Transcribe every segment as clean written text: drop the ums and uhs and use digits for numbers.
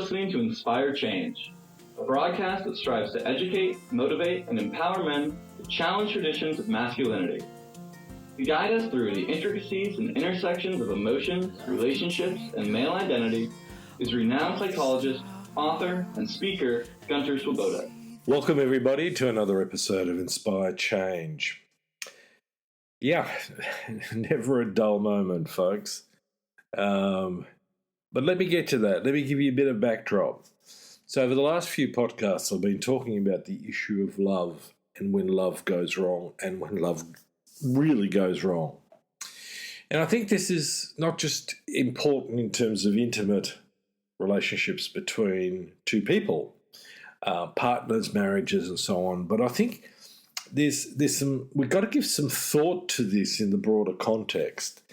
listening to Inspire Change, a broadcast that strives to educate, motivate, and empower men to challenge traditions of masculinity. To guide us through the intricacies and intersections of emotions, relationships, and male identity is renowned psychologist, author, and speaker Gunter. Welcome, everybody, to another episode of Inspire Change. Yeah, never a dull moment, folks. But let me get to that. Let me give you a bit of backdrop. So over the last few podcasts, I've been talking about the issue of love and when love goes wrong and when love really goes wrong. And I think this is not just important in terms of intimate relationships between two people, partners, marriages, and so on, but I think there's we've got to give some thought to this in the broader context,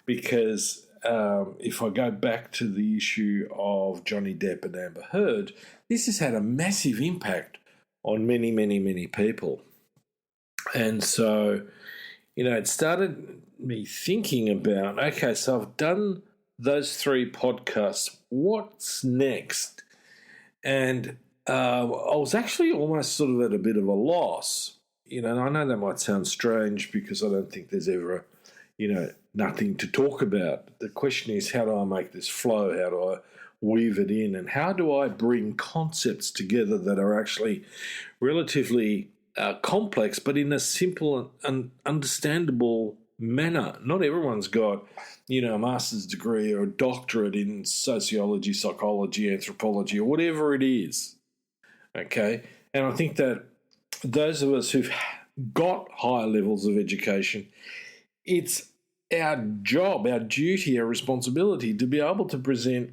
because if I go back to the issue of Johnny Depp and Amber Heard, this has had a massive impact on many, many, many people. And so, it started me thinking about, okay, so I've done those 3 podcasts. What's next? And I was actually almost sort of at a bit of a loss. And I know that might sound strange because I don't think there's ever, nothing to talk about. The question is, how do I make this flow? How do I weave it in? And how do I bring concepts together that are actually relatively complex, but in a simple and understandable manner? Not everyone's got, a master's degree or a doctorate in sociology, psychology, anthropology, or whatever it is. Okay? And I think that those of us who've got higher levels of education, it's our job, our duty, our responsibility to be able to present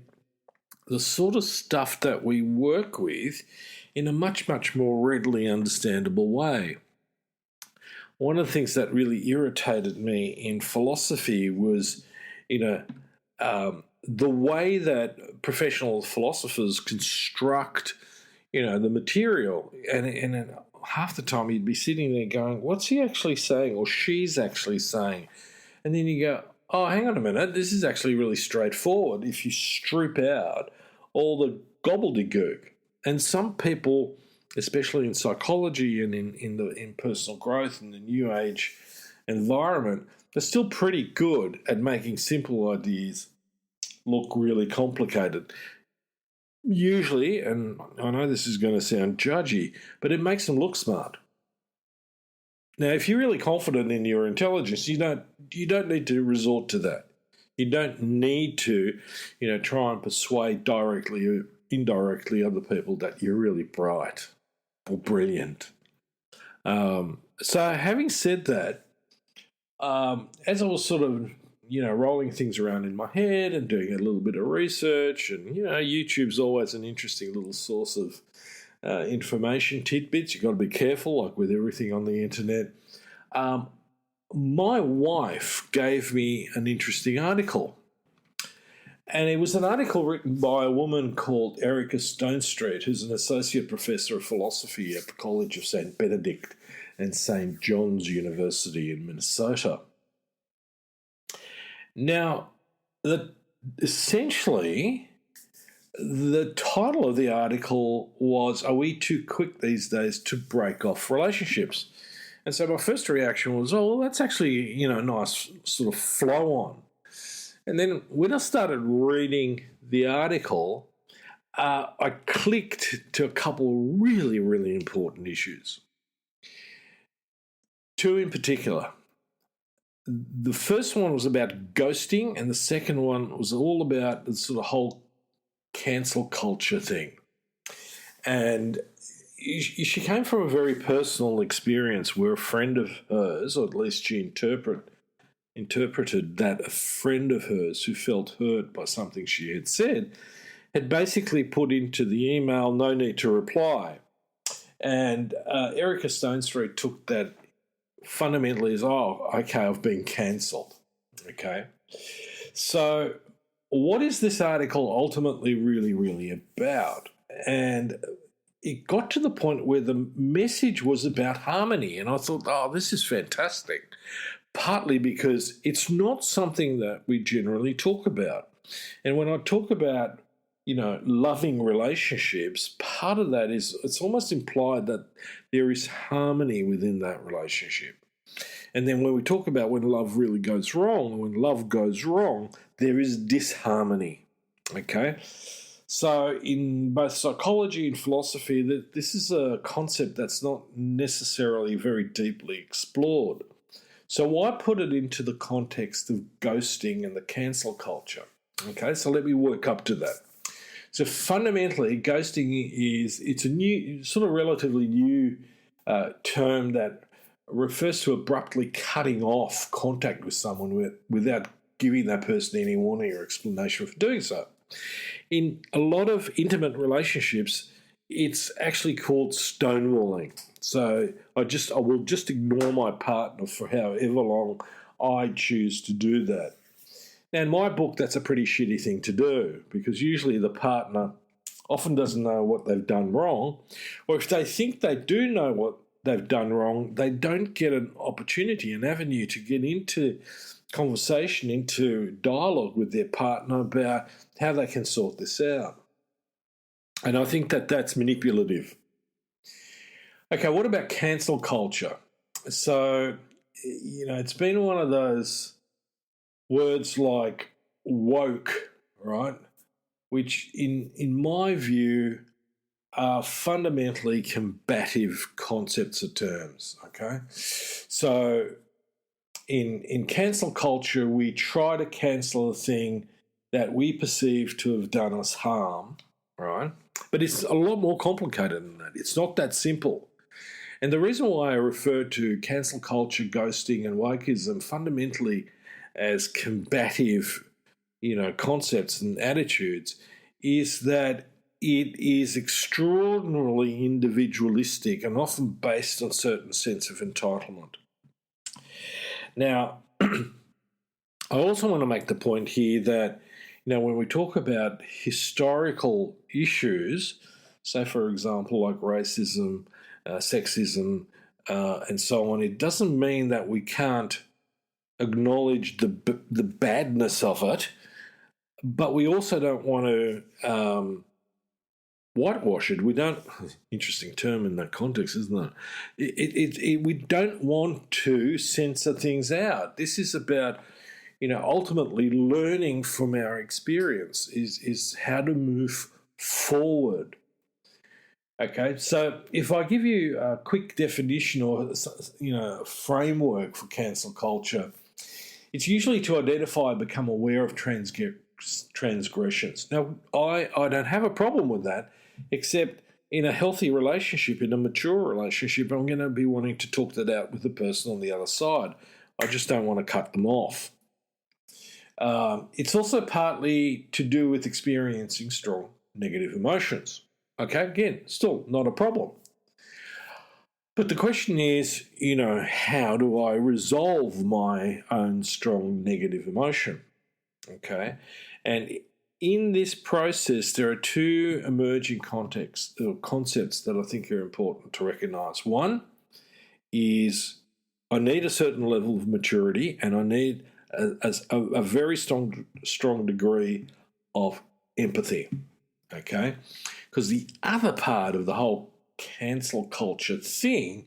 the sort of stuff that we work with in a much, much more readily understandable way. One of the things that really irritated me in philosophy was, the way that professional philosophers construct, the material. And half the time you'd be sitting there going, what's he actually saying, or she's actually saying? And then you go, oh, hang on a minute, this is actually really straightforward if you strip out all the gobbledygook. And some people, especially in psychology and in personal growth and the new age environment, are still pretty good at making simple ideas look really complicated. Usually, and I know this is going to sound judgy, but it makes them look smart. Now, if you're really confident in your intelligence, you don't need to resort to that. You don't need to, try and persuade directly or indirectly other people that you're really bright or brilliant. So having said that, as I was sort of, rolling things around in my head and doing a little bit of research, and, YouTube's always an interesting little source of information tidbits. You've got to be careful, like with everything on the internet. My wife gave me an interesting article, and it was an article written by a woman called Erica Stonestreet, who's an associate professor of philosophy at the College of St. Benedict and St. John's University in Minnesota. Now, essentially, the title of the article was, "Are we too quick these days to break off relationships?" And so my first reaction was, oh, well, that's actually, a nice sort of flow on. And then when I started reading the article, I clicked to a couple really, really important issues. 2 in particular. The first one was about ghosting, and the second one was all about the sort of whole cancel culture thing. And she came from a very personal experience where a friend of hers, or at least she interpreted that a friend of hers who felt hurt by something she had said, had basically put into the email, "No need to reply." And Erica Stonestreet took that fundamentally as, oh, okay, I've been cancelled. Okay. So what is this article ultimately really, really about? And it got to the point where the message was about harmony. And I thought, oh, this is fantastic. Partly because it's not something that we generally talk about. And when I talk about, loving relationships, part of that is it's almost implied that there is harmony within that relationship. And then when we talk about when love really goes wrong, when love goes wrong, there is disharmony. Okay? So in both psychology and philosophy, this is a concept that's not necessarily very deeply explored. So why put it into the context of ghosting and the cancel culture? Okay, so let me work up to that. So fundamentally, ghosting it's a new, sort of relatively new term that refers to abruptly cutting off contact with someone without giving that person any warning or explanation for doing so. In a lot of intimate relationships, it's actually called stonewalling. So I will just ignore my partner for however long I choose to do that. Now, in my book, that's a pretty shitty thing to do because usually the partner often doesn't know what they've done wrong, or if they think they do know what they've done wrong, they don't get an opportunity, an avenue to get into conversation, into dialogue with their partner about how they can sort this out. And I think that that's manipulative. Okay, what about cancel culture? So, it's been one of those words like woke, right? Which in my view are fundamentally combative concepts or terms, okay? So in cancel culture, we try to cancel a thing that we perceive to have done us harm, right? But it's a lot more complicated than that. It's not that simple. And the reason why I refer to cancel culture, ghosting, and wokeism fundamentally as combative, concepts and attitudes is that it is extraordinarily individualistic and often based on a certain sense of entitlement. Now, I also want to make the point here that, when we talk about historical issues, say, for example, like racism, sexism, and so on, it doesn't mean that we can't acknowledge the badness of it, but we also don't want to whitewash it. We don't. Interesting term in that context, isn't it? We don't want to censor things out. This is about, ultimately learning from our experience is how to move forward. Okay, so if I give you a quick definition or framework for cancel culture, it's usually to identify and become aware of transgressions. Now, I don't have a problem with that, except in a healthy relationship, in a mature relationship, I'm going to be wanting to talk that out with the person on the other side. I just don't want to cut them off. It's also partly to do with experiencing strong negative emotions. Okay, again, still not a problem. But the question is, how do I resolve my own strong negative emotion? Okay, and in this process, there are two emerging concepts that I think are important to recognise. One is I need a certain level of maturity, and I need a very strong degree of empathy. Okay, because the other part of the whole cancel culture thing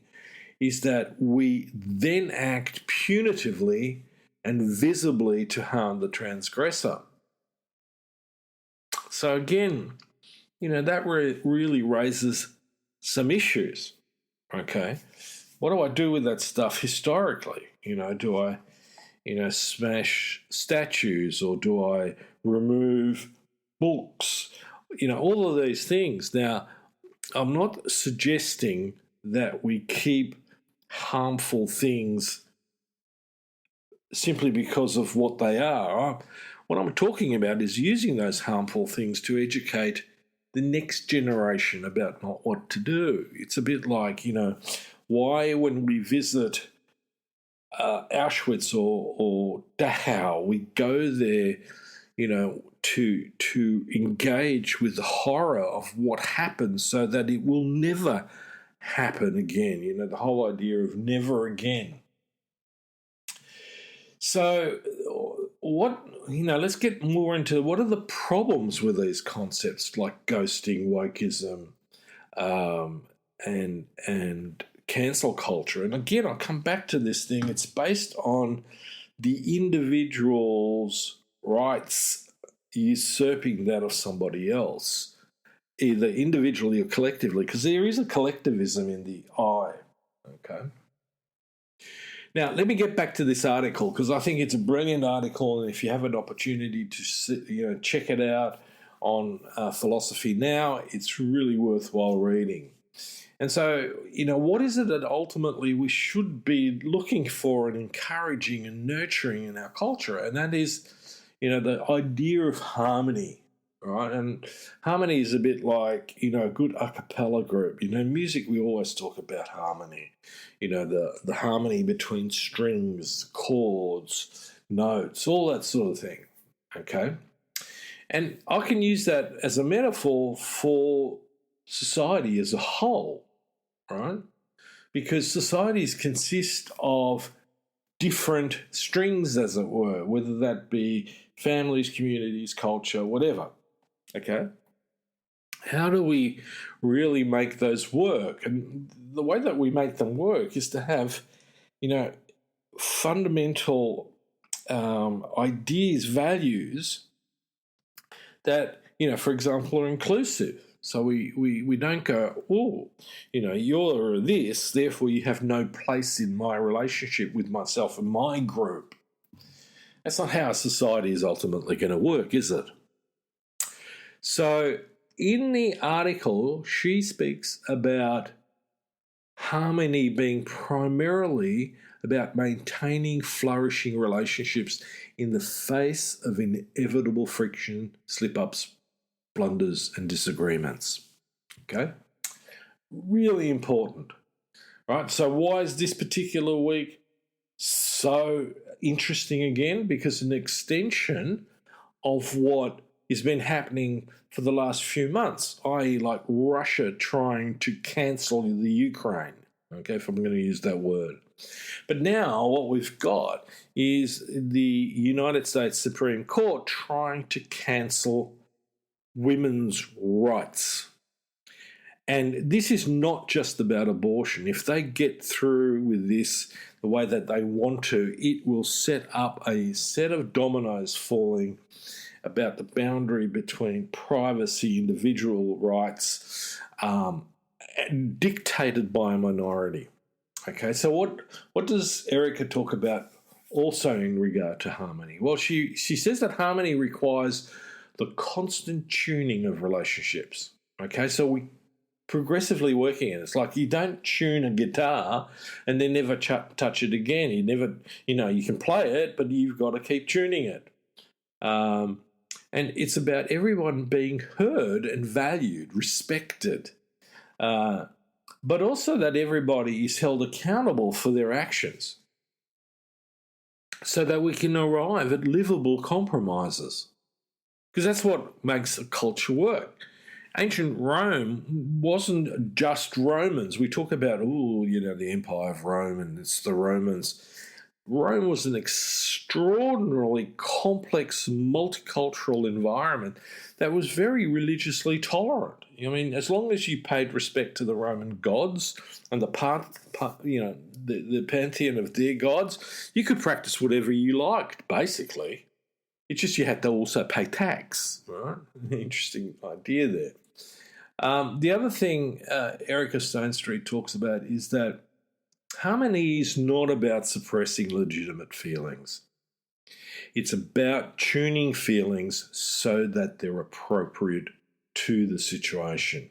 is that we then act punitively and visibly to harm the transgressor. So again, that really raises some issues. Okay, what do I do with that stuff historically? Do I, smash statues, or do I remove books? All of these things. Now, I'm not suggesting that we keep harmful things simply because of what they are. What I'm talking about is using those harmful things to educate the next generation about not what to do. It's a bit like, why when we visit Auschwitz or Dachau, we go there, to engage with the horror of what happened so that it will never happen again. The whole idea of never again. So what let's get more into what are the problems with these concepts like ghosting, wokeism, and cancel culture. And again, I'll come back to this thing. It's based on the individual's rights usurping that of somebody else, either individually or collectively, because there is a collectivism in the I. Okay. Now, let me get back to this article because I think it's a brilliant article, and if you have an opportunity to check it out on Philosophy Now, it's really worthwhile reading. And so, what is it that ultimately we should be looking for and encouraging and nurturing in our culture? And that is, the idea of harmony. Right, and harmony is a bit like, a good a cappella group. Music, we always talk about harmony. The harmony between strings, chords, notes, all that sort of thing. Okay? And I can use that as a metaphor for society as a whole, right? Because societies consist of different strings, as it were, whether that be families, communities, culture, whatever. Okay, how do we really make those work? And the way that we make them work is to have, fundamental ideas, values that, for example, are inclusive. So we don't go, you're this, therefore you have no place in my relationship with myself and my group. That's not how a society is ultimately going to work, is it? So in the article, she speaks about harmony being primarily about maintaining flourishing relationships in the face of inevitable friction, slip-ups, blunders, and disagreements. Okay? Really important. Right? So why is this particular week so interesting again? Because an extension of what has been happening for the last few months, i.e. like Russia trying to cancel the Ukraine, okay, if I'm going to use that word. But now what we've got is the United States Supreme Court trying to cancel women's rights. And this is not just about abortion. If they get through with this the way that they want to, it will set up a set of dominoes falling about the boundary between privacy, individual rights, dictated by a minority. Okay, so what does Erica talk about also in regard to harmony? Well, she says that harmony requires the constant tuning of relationships. Okay, so we progressively working it. It's like you don't tune a guitar and then never touch it again. You never, you can play it, but you've got to keep tuning it. And it's about everyone being heard and valued, respected, but also that everybody is held accountable for their actions so that we can arrive at livable compromises. Because that's what makes a culture work. Ancient Rome wasn't just Romans. We talk about, the Empire of Rome and it's the Romans. Rome was an extraordinarily complex, multicultural environment that was very religiously tolerant. I mean, as long as you paid respect to the Roman gods and the pantheon of their gods, you could practice whatever you liked, basically. It's just you had to also pay tax, right? Interesting idea there. The other thing Erica Stone Street talks about is that harmony is not about suppressing legitimate feelings. It's about tuning feelings so that they're appropriate to the situation.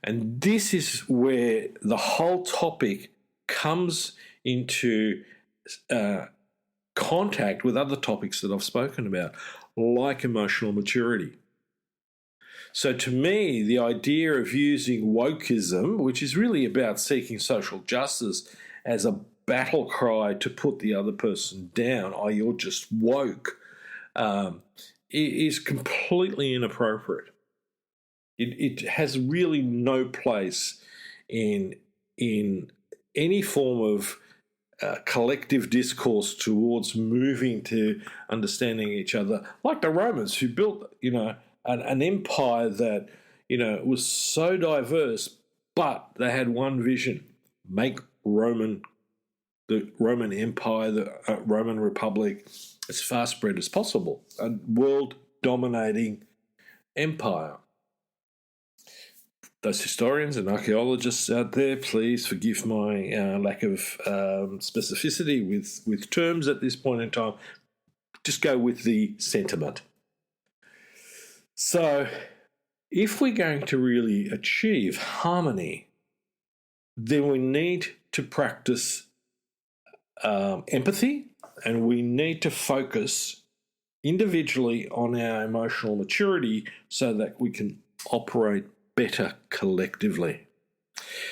And this is where the whole topic comes into contact with other topics that I've spoken about, like emotional maturity. So to me, the idea of using wokeism, which is really about seeking social justice, as a battle cry to put the other person down, you're just woke, is completely inappropriate. It has really no place in any form of collective discourse towards moving to understanding each other, like the Romans who built, an empire that, was so diverse, but they had one vision: make the Roman Empire, the Roman Republic, as far spread as possible, a world-dominating empire. Those historians and archaeologists out there, please forgive my lack of specificity with terms at this point in time. Just go with the sentiment. So, if we're going to really achieve harmony, then we need to practice empathy, and we need to focus individually on our emotional maturity so that we can operate better collectively.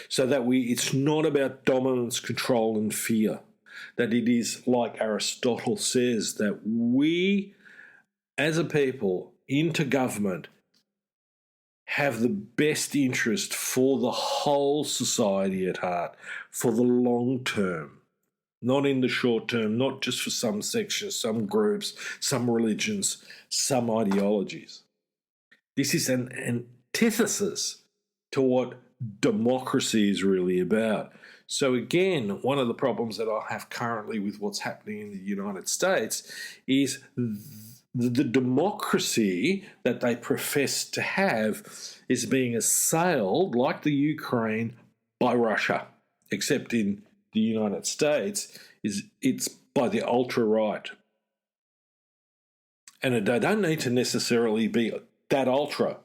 So that it's not about dominance, control, and fear. That it is, like Aristotle says, that we as a people into government have the best interest for the whole society at heart, for the long term, not in the short term, not just for some sections, some groups, some religions, some ideologies. This is an antithesis to what democracy is really about. So again, one of the problems that I have currently with what's happening in the United States is the democracy that they profess to have is being assailed, like the Ukraine, by Russia, except in the United States, it's by the ultra-right. And they don't need to necessarily be that ultra,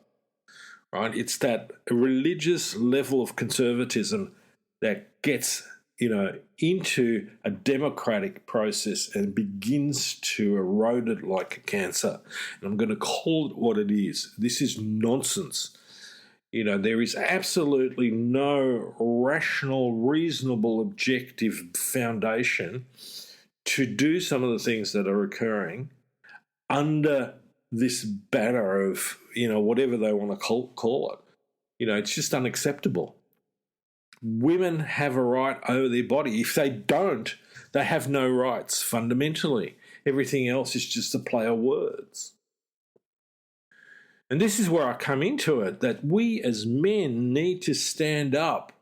right? It's that religious level of conservatism that gets, into a democratic process and begins to erode it like a cancer. And I'm going to call it what it is. This is nonsense. There is absolutely no rational, reasonable, objective foundation to do some of the things that are occurring under this banner of, whatever they want to call it. It's just unacceptable. Women have a right over their body. If they don't, they have no rights fundamentally. Everything else is just a play of words. And this is where I come into it, that we as men need to stand up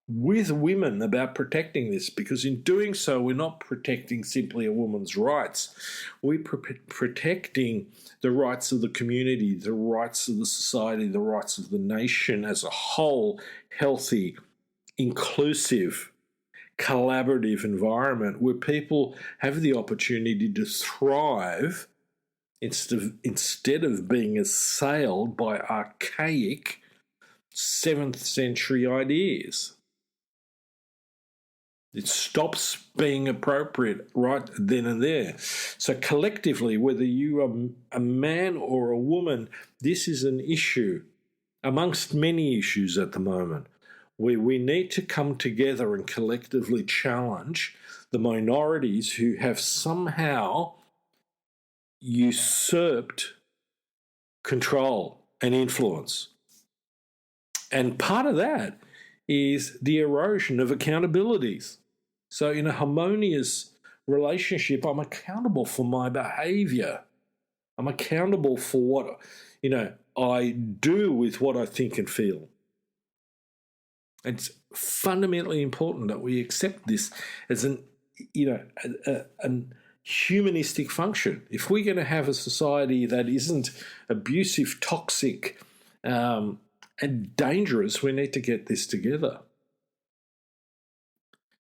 with women about protecting this, because in doing so, we're not protecting simply a woman's rights. We're protecting the rights of the community, the rights of the society, the rights of the nation as a whole, healthy, inclusive, collaborative environment where people have the opportunity to thrive instead of being assailed by archaic 7th century ideas. It stops being appropriate right then and there. So collectively, whether you are a man or a woman, this is an issue amongst many issues at the moment, where we need to come together and collectively challenge the minorities who have somehow usurped control and influence. And part of that is the erosion of accountabilities. So in a harmonious relationship, I'm accountable for my behaviour. I'm accountable for what, I do with what I think and feel. It's fundamentally important that we accept this as an humanistic function. If we're going to have a society that isn't abusive, toxic, and dangerous, we need to get this together.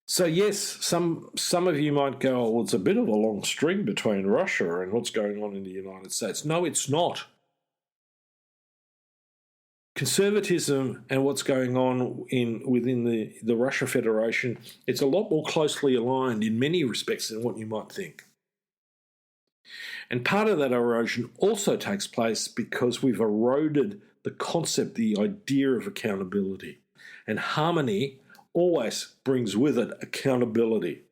So yes, some of you might go, well, it's a bit of a long string between Russia and what's going on in the United States. No, it's not. Conservatism and what's going on within the Russia Federation, it's a lot more closely aligned in many respects than what you might think. And part of that erosion also takes place because we've eroded the concept, the idea of accountability. And harmony always brings with it accountability.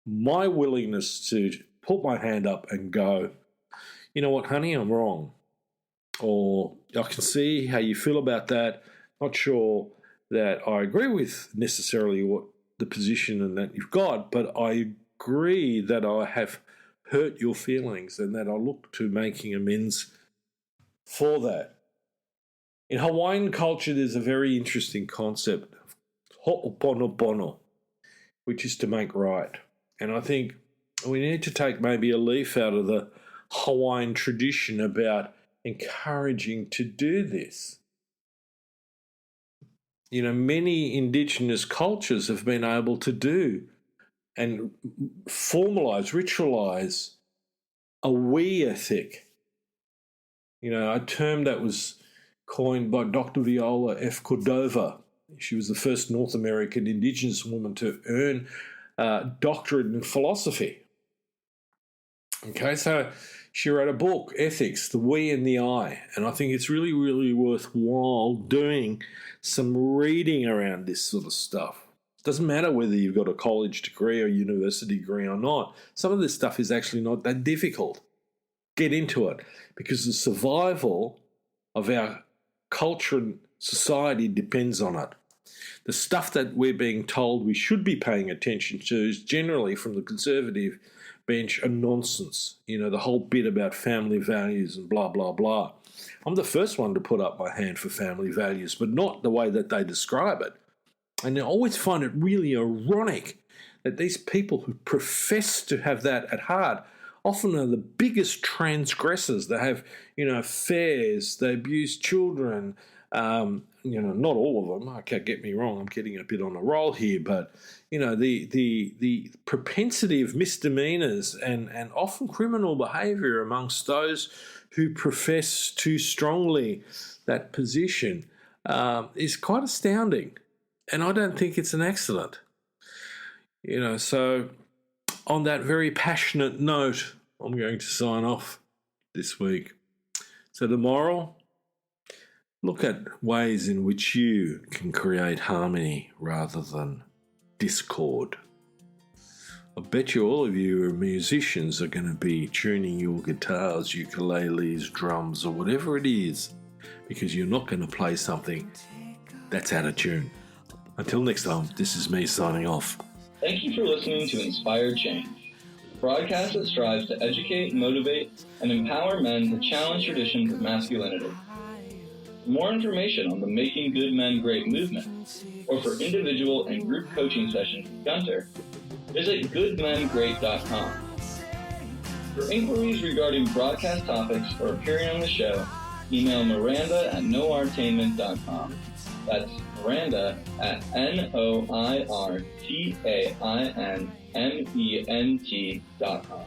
My willingness to put my hand up and go, you know what, honey, I'm wrong. Or I can see how you feel about that. Not sure that I agree with necessarily what the position and that you've got, but I agree that I have hurt your feelings and that I look to making amends for that. In Hawaiian culture, there's a very interesting concept of ho'oponopono, which is to make right. And I think we need to take maybe a leaf out of the Hawaiian tradition about encouraging to do this. You know, many indigenous cultures have been able to do and formalize, ritualize a we ethic. You know, a term that was coined by Dr. Viola F. Cordova. She was the first North American indigenous woman to earn a doctorate in philosophy. Okay, so she wrote a book, Ethics, The We and the I, and I think it's really, really worthwhile doing some reading around this sort of stuff. It doesn't matter whether you've got a college degree or university degree or not. Some of this stuff is actually not that difficult. Get into it, because the survival of our culture and society depends on it. The stuff that we're being told we should be paying attention to is generally from the conservative bench a nonsense. You know, the whole bit about family values and blah, blah, blah. I'm the first one to put up my hand for family values, but not the way that they describe it. And I always find it really ironic that these people who profess to have that at heart often are the biggest transgressors. They have, affairs, they abuse children, not all of them. Okay, get me wrong, I'm getting a bit on a roll here, but, the propensity of misdemeanors and often criminal behaviour amongst those who profess too strongly that position is quite astounding. And I don't think it's an accident. So on that very passionate note, I'm going to sign off this week. So the moral, look at ways in which you can create harmony rather than discord. I bet you all of you are musicians are going to be tuning your guitars, ukuleles, drums, or whatever it is, because you're not going to play something that's out of tune. Until next time, this is me signing off. Thank you for listening to Inspired Change, a broadcast that strives to educate, motivate, and empower men to challenge traditions of masculinity. For more information on the Making Good Men Great movement, or for individual and group coaching sessions with Gunter, visit goodmengreat.com. For inquiries regarding broadcast topics or appearing on the show, email Miranda@noirtainment.com. That's Miranda at NOIRTAINMENT.com.